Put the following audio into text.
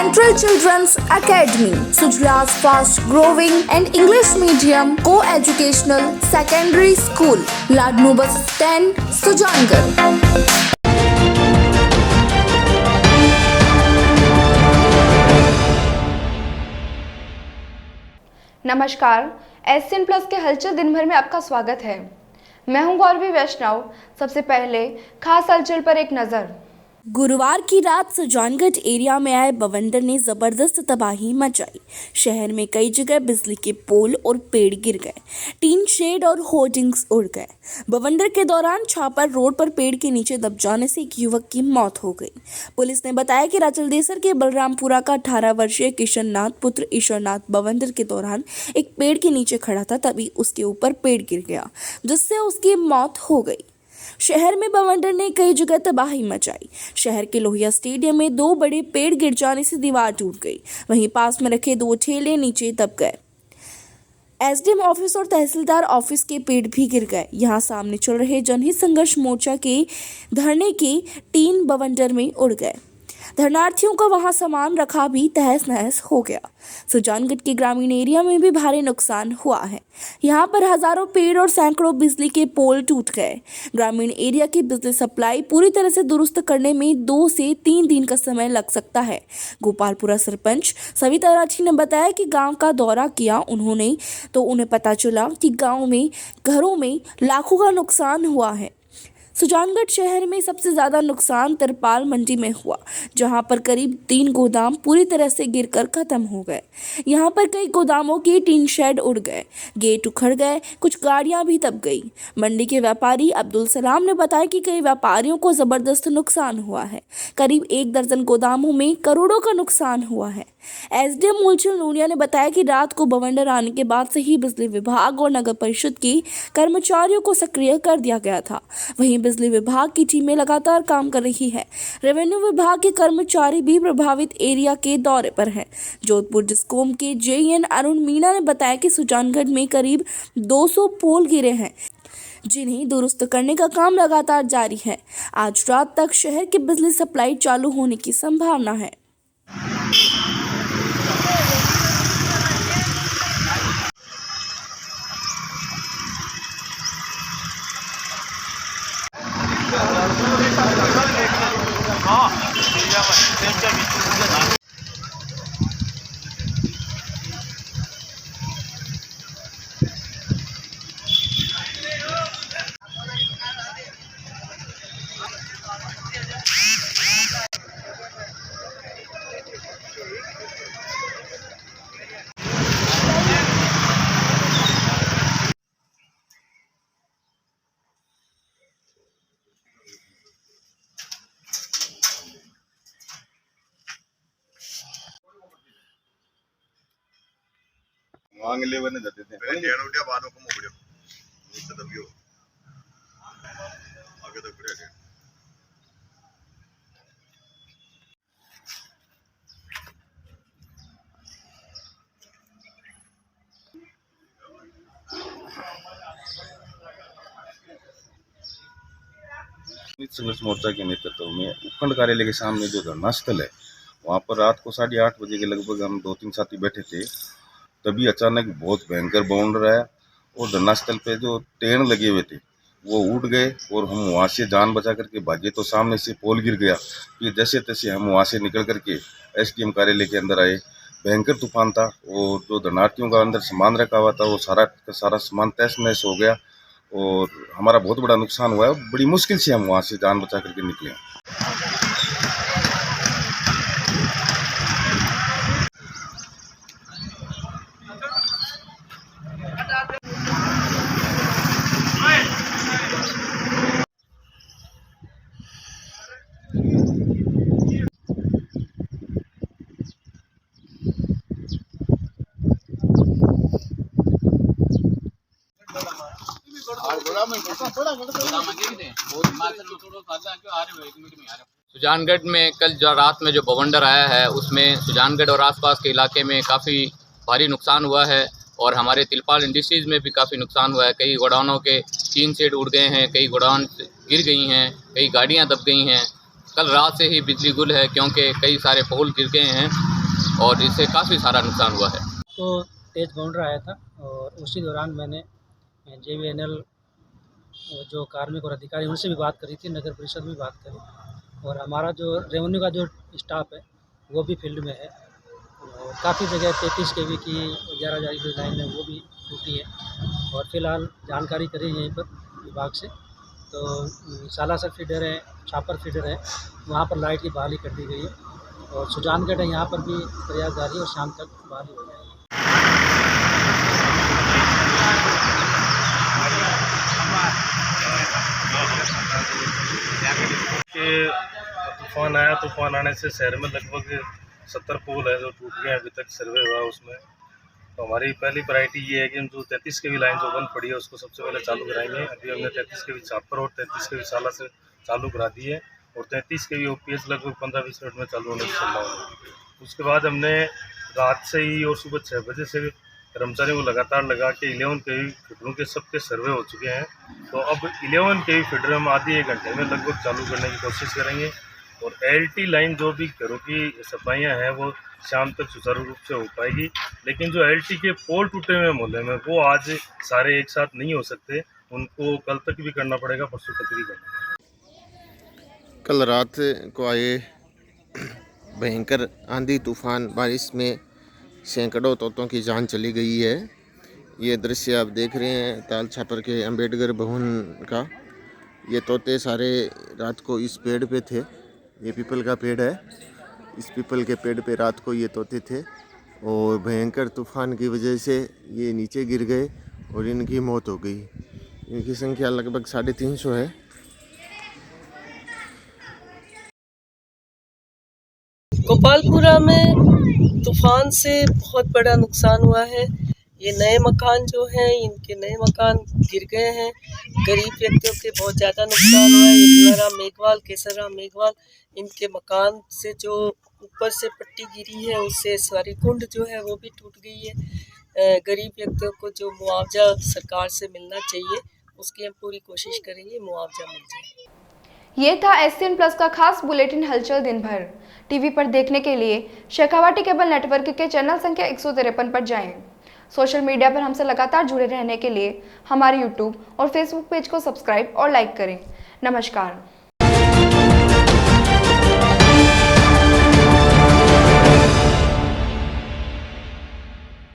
Central Children's Academy, Sujla's fast growing and English medium co-educational secondary school, Ladnu Bus Stand, Sujangarh. नमस्कार, SN plus के हलचल दिन भर में आपका स्वागत है। मैं हूं गौरवी वैष्णव। सबसे पहले खास हलचल पर एक नजर। गुरुवार की रात सुजानगढ़ एरिया में आए बवंडर ने जबरदस्त तबाही मचाई। शहर में कई जगह बिजली के पोल और पेड़ गिर गए, टीन शेड और होर्डिंग्स उड़ गए। बवंडर के दौरान छापर रोड पर पेड़ के नीचे दब जाने से एक युवक की मौत हो गई। पुलिस ने बताया कि राचलदेसर के बलरामपुरा का 18 वर्षीय किशन नाथ पुत्र ईश्वरनाथ बवंडर के दौरान एक पेड़ के नीचे खड़ा था, तभी उसके ऊपर पेड़ गिर गया, जिससे उसकी मौत हो गई। शहर में बवंडर ने कई जगह तबाही मचाई। शहर के लोहिया स्टेडियम में 2 बड़े पेड़ गिर जाने से दीवार टूट गई। वहीं पास में रखे 2 ठेले नीचे दब गए। एसडीएम ऑफिस और तहसीलदार ऑफिस के पेड़ भी गिर गए। यहां सामने चल रहे जनहित संघर्ष मोर्चा के धरने के टीन बवंडर में उड़ गए। धरनार्थियों का वहां सामान रखा भी तहस नहस हो गया। सुजानगढ़ के ग्रामीण एरिया में भी भारी नुकसान हुआ है। यहाँ पर हजारों पेड़ और सैकड़ों बिजली के पोल टूट गए। ग्रामीण एरिया की बिजली सप्लाई पूरी तरह से दुरुस्त करने में 2 से 3 दिन का समय लग सकता है। गोपालपुरा सरपंच सविता राठी ने बताया कि गांव का दौरा किया उन्होंने, तो उन्हें पता चला कि गांव में घरों में लाखों का नुकसान हुआ है। सुजानगढ़ शहर में सबसे ज्यादा नुकसान तरपाल मंडी में हुआ, जहां पर करीब 3 गोदाम पूरी तरह से गिरकर खत्म हो गए। यहां पर कई गोदामों के टीन शेड उड़ गए, गेट उखड़ गए, कुछ गाड़ियां भी दब गई। मंडी के व्यापारी अब्दुल सलाम ने बताया कि कई व्यापारियों को जबरदस्त नुकसान हुआ है। करीब 1 दर्जन गोदामों में करोड़ों का नुकसान हुआ है। एसडीएम मूलचंद लूनिया ने बताया कि रात को बवंडर आने के बाद से ही बिजली विभाग और नगर परिषद के कर्मचारियों को सक्रिय कर दिया गया था। वहीं बिजली विभाग की टीमें लगातार काम कर रही है। रेवेन्यू विभाग के कर्मचारी भी प्रभावित एरिया के दौरे पर हैं। जोधपुर डिस्कॉम के जेएन अरुण मीणा ने बताया कि सुजानगढ़ में करीब 200 पोल गिरे हैं, जिन्हें दुरुस्त करने का काम लगातार जारी है। आज रात तक शहर की बिजली सप्लाई चालू होने की संभावना है। वांग लेवने जाते थे पहले ध्यान उठा बाद में कम हो गया नीचे दबियो आगे तक बढ़े संघर्ष मोर्चा के नेतृत्व में उपखंड कार्यालय के सामने जो धरना स्थल है, वहाँ पर रात को 8:30 बजे के लगभग हम 2-3 साथी बैठे थे। तभी अचानक बहुत भयंकर बाउंडर आया और धरना स्थल पे जो टेन लगे हुए थे वो उठ गए और हम वहाँ से जान बचा करके भागे, तो सामने से पोल गिर गया। फिर जैसे तैसे हम वहाँ से निकल करके एसडीएम कार्यालय के अंदर आए। भयंकर तूफान था और जो धरनार्थियों का अंदर सामान रखा हुआ था वो सारा का सारा सामान तहस नहस हो गया और हमारा बहुत बड़ा नुकसान हुआ है। बड़ी मुश्किल से हम वहाँ से जान बचा करके निकले। सुजानगढ़ में कल जो रात में जो बवंडर आया है उसमें सुजानगढ़ और आसपास के इलाके में काफ़ी भारी नुकसान हुआ है और हमारे तिलपाल इंडस्ट्रीज़ में भी काफ़ी नुकसान हुआ है। कई गोडाउनों के टीन शेड उड़ गए हैं, कई गोडाउन गिर गई हैं, कई गाड़ियां दब गई हैं। कल रात से ही बिजली गुल है क्योंकि कई सारे पोल गिर गए हैं और इससे काफ़ी सारा नुकसान हुआ है। तो तेज़ बाउंड्री आया था और उसी दौरान मैंने JVNL जो कार्मिक और अधिकारी उनसे भी बात करी थी, नगर परिषद में बात करी और हमारा जो रेवेन्यू का जो स्टाफ है वो भी फील्ड में है और काफ़ी जगह 33 kV की 11,000 की लाइन है वो भी टूटी है और फिलहाल जानकारी करी यहीं पर विभाग से। तो सालासर फीडर है, छापर फीडर है, वहाँ पर लाइट की बहाली कर दी गई है और सुजानगढ़ है, यहाँ पर भी प्रयास जारी है और शाम तक बहाली हो जाएगी। कि तूफान आया, तूफान आने से शहर में लगभग 70 पोल है जो टूट गए हैं, अभी तक सर्वे हुआ उसमें। तो हमारी पहली प्रायोरिटी ये है कि हम जो 33 kV लाइन जो बंद पड़ी है उसको सबसे पहले चालू कराएंगे। अभी हमने 33 kV छापर और 33 kV साला से चालू करा दी है और 33 kV OPS लगभग 15-20 मिनट में चालू होने को चल रहा है। उसके बाद हमने रात से ही और सुबह 6 बजे से कर्मचारियों को लगातार लगा के 11 kV फीडरों के सबके सर्वे हो चुके हैं। तो अब 11 kV फीडर हम आधे 1 घंटे में लगभग चालू करने की कोशिश करेंगे और LT लाइन जो भी घरों की सफाइयाँ हैं वो शाम तक सुचारू रूप से हो पाएगी। लेकिन जो LT के पोल टूटे हुए मोहल्ले में वो आज सारे एक साथ नहीं हो सकते, उनको कल तक भी करना पड़ेगा, परसों तक भी करना पड़ेगा। कल रात को आए भयंकर आंधी तूफान बारिश में सैकड़ों तोतों की जान चली गई है। ये दृश्य आप देख रहे हैं ताल छापर के अंबेडकर भवन का। ये तोते सारे रात को इस पेड़ पे थे, ये पीपल का पेड़ है, इस पीपल के पेड़ पे रात को ये तोते थे और भयंकर तूफान की वजह से ये नीचे गिर गए और इनकी मौत हो गई। इनकी संख्या लगभग 350 है। गोपालपुरा में तूफान से बहुत बड़ा नुकसान हुआ है। ये नए मकान जो हैं इनके नए मकान गिर गए हैं। गरीब व्यक्तियों के बहुत ज़्यादा नुकसान हुआ है। इधरा मेघवाल, केसरा मेघवाल, इनके मकान से जो ऊपर से पट्टी गिरी है उससे सारी कुंड जो है वो भी टूट गई है। गरीब व्यक्तियों को जो मुआवजा सरकार से मिलना चाहिए उसकी हम पूरी कोशिश करेंगे मुआवजा मिल जाए। ये था SCN प्लस का खास बुलेटिन हलचल दिन भर। टीवी पर देखने के लिए शेखावाटी केबल नेटवर्क के चैनल संख्या 153 पर जाएं। सोशल मीडिया पर हमसे लगातार जुड़े रहने के लिए हमारे YouTube और Facebook पेज को सब्सक्राइब और लाइक करें। नमस्कार।